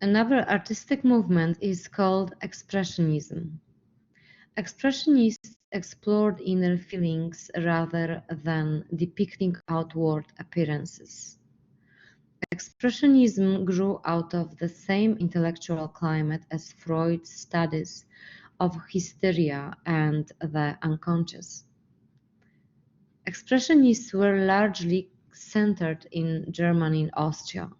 Another artistic movement is called Expressionism. Expressionists explored inner feelings rather than depicting outward appearances. Expressionism grew out of the same intellectual climate as Freud's studies of hysteria and the unconscious. Expressionists were largely centered in Germany and Austria.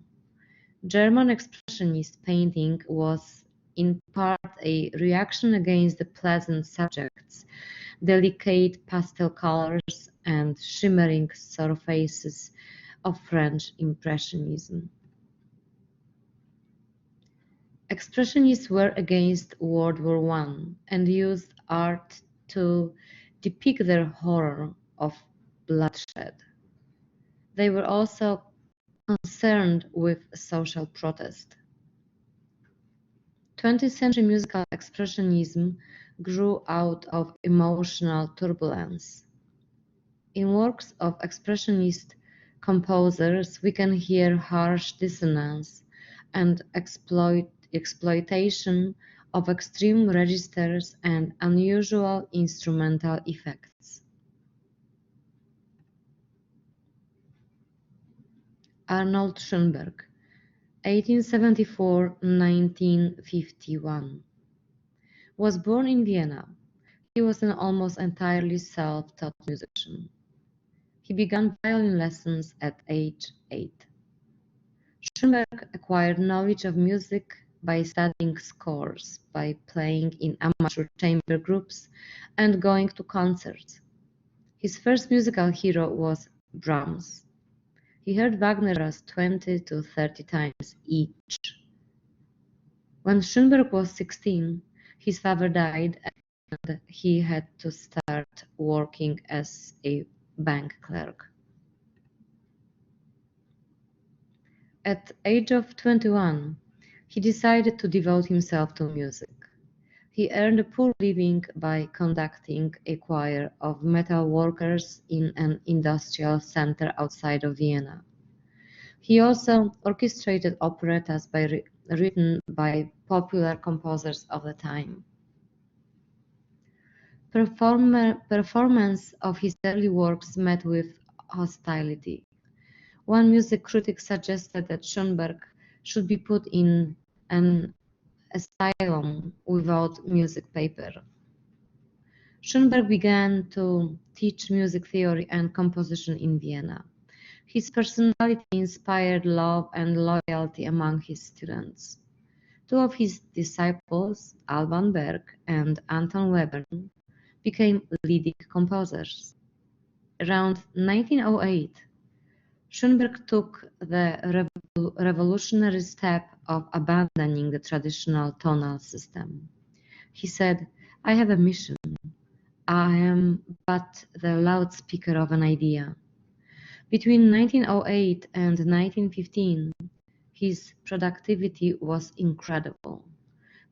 German expressionist painting was in part a reaction against the pleasant subjects, delicate pastel colors, and shimmering surfaces of French Impressionism. Expressionists were against World War I and used art to depict their horror of bloodshed. They were also concerned with social protest. 20th century musical expressionism grew out of emotional turbulence. In works of expressionist composers, we can hear harsh dissonance and exploitation of extreme registers and unusual instrumental effects. Arnold Schoenberg, 1874–1951, was born in Vienna. He was an almost entirely self-taught musician. He began violin lessons at age 8. Schoenberg acquired knowledge of music by studying scores, by playing in amateur chamber groups, and going to concerts. His first musical hero was Brahms. He heard Wagner as 20 to 30 times each. When Schoenberg was 16, his father died and he had to start working as a bank clerk. At the age of 21, he decided to devote himself to music. He earned a poor living by conducting a choir of metal workers in an industrial center outside of Vienna. He also orchestrated operettas written by popular composers of the time. Performance of his early works met with hostility. One music critic suggested that Schoenberg should be put in an asylum without music paper. Schoenberg began to teach music theory and composition in Vienna. His personality inspired love and loyalty among his students. Two of his disciples, Alban Berg and Anton Webern, became leading composers. Around 1908, Schoenberg took the revolutionary step of abandoning the traditional tonal system. He said, "I have a mission. I am but the loudspeaker of an idea." Between 1908 and 1915, his productivity was incredible.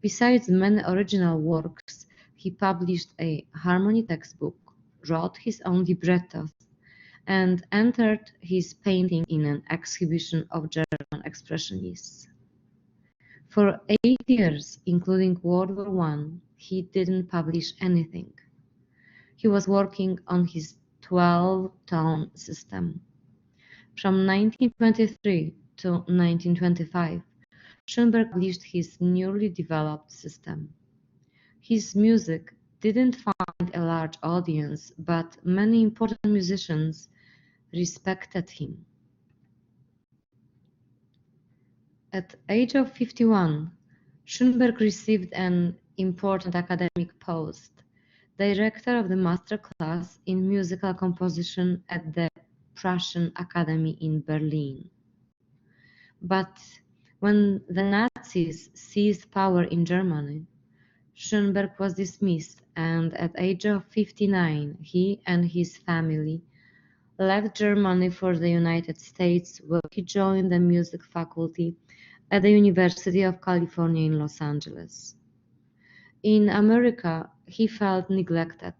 Besides many original works, he published a harmony textbook, wrote his own librettos, and entered his painting in an exhibition of German expressionists. For 8 years, including World War I, he didn't publish anything. He was working on his 12-tone system. From 1923 to 1925, Schoenberg published his newly developed system. His music didn't find a large audience, but many important musicians respected him. At the age of 51, Schoenberg received an important academic post, director of the master class in musical composition at the Prussian Academy in Berlin. But when the Nazis seized power in Germany, Schoenberg was dismissed, and at the age of 59, he and his family left Germany for the United States, where he joined the music faculty at the University of California in Los Angeles. In America, he felt neglected.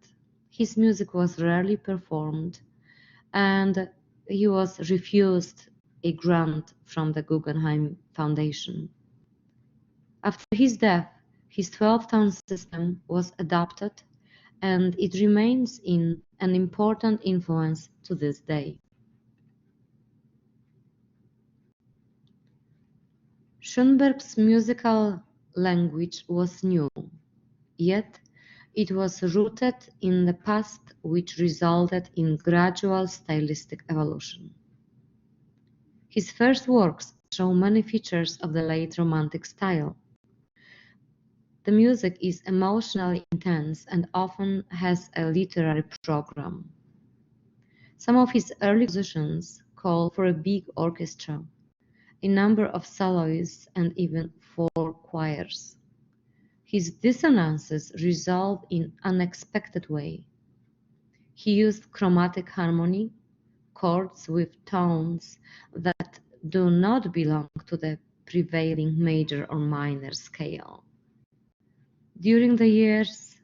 His music was rarely performed, and he was refused a grant from the Guggenheim Foundation. After his death, his 12-tone system was adopted, and it remains an important influence to this day. Schoenberg's musical language was new, yet it was rooted in the past, which resulted in gradual stylistic evolution. His first works show many features of the late Romantic style. The music is emotionally intense and often has a literary program. Some of his early compositions call for a big orchestra, a number of soloists, and even 4 choirs. His dissonances resolve in unexpected way. He used chromatic harmony, chords with tones that do not belong to the prevailing major or minor scale. During the years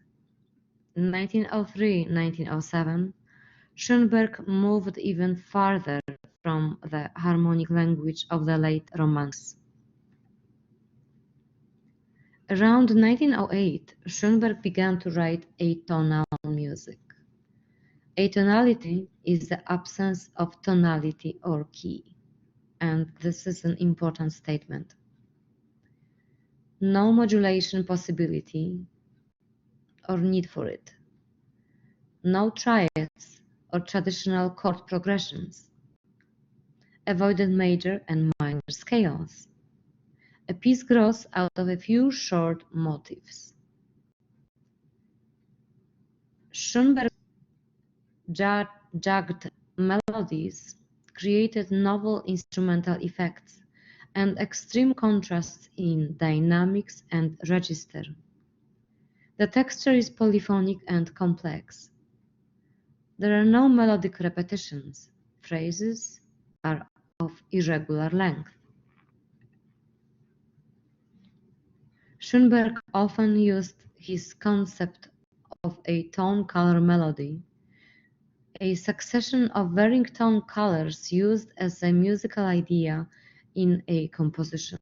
1903–1907, Schoenberg moved even farther from the harmonic language of the late Romantics. Around 1908, Schoenberg began to write atonal music. Atonality is the absence of tonality or key, and this is an important statement. No modulation possibility or need for it. No triads or traditional chord progressions. Avoided major and minor scales. A piece grows out of a few short motifs. Schoenberg's jagged melodies created novel instrumental effects and extreme contrasts in dynamics and register. The texture is polyphonic and complex. There are no melodic repetitions. Phrases are of irregular length. Schoenberg often used his concept of a tone-color melody, a succession of varying tone colors used as a musical idea in a composition.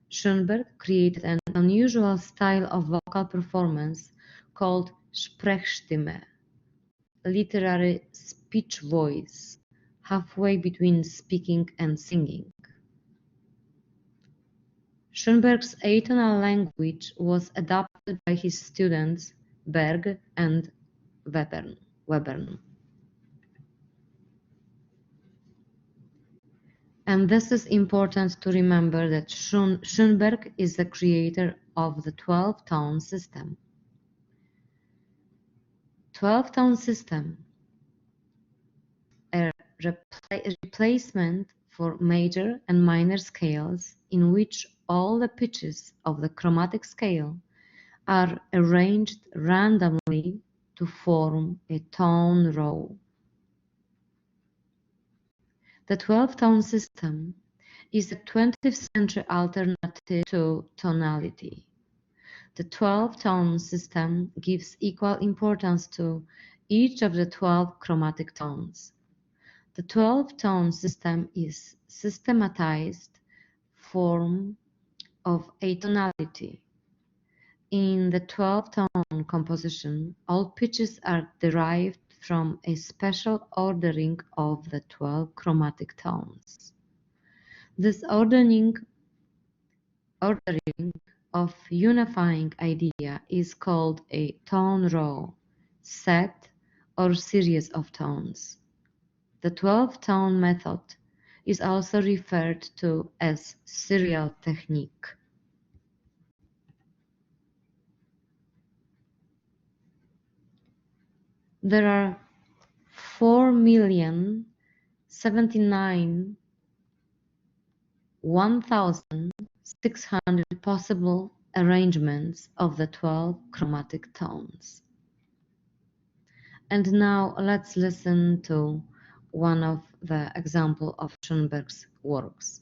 Schoenberg created an unusual style of vocal performance called Sprechstimme, literary speech voice, halfway between speaking and singing. Schoenberg's atonal language was adopted by his students Berg and Webern. And this is important to remember that Schoenberg is the creator of the 12-tone system. 12-tone system, a replacement for major and minor scales in which all the pitches of the chromatic scale are arranged randomly to form a tone row. The 12-tone system is a 20th century alternative to tonality. The 12-tone system gives equal importance to each of the 12 chromatic tones. The 12-tone system is systematized form of atonality. In the 12-tone composition, all pitches are derived from a special ordering of the 12 chromatic tones. This ordering of unifying idea is called a tone row, set, or series of tones. The 12-tone method is also referred to as serial technique. There are 4,079,1,600 possible arrangements of the 12 chromatic tones. And now let's listen to one of the examples of Schoenberg's works.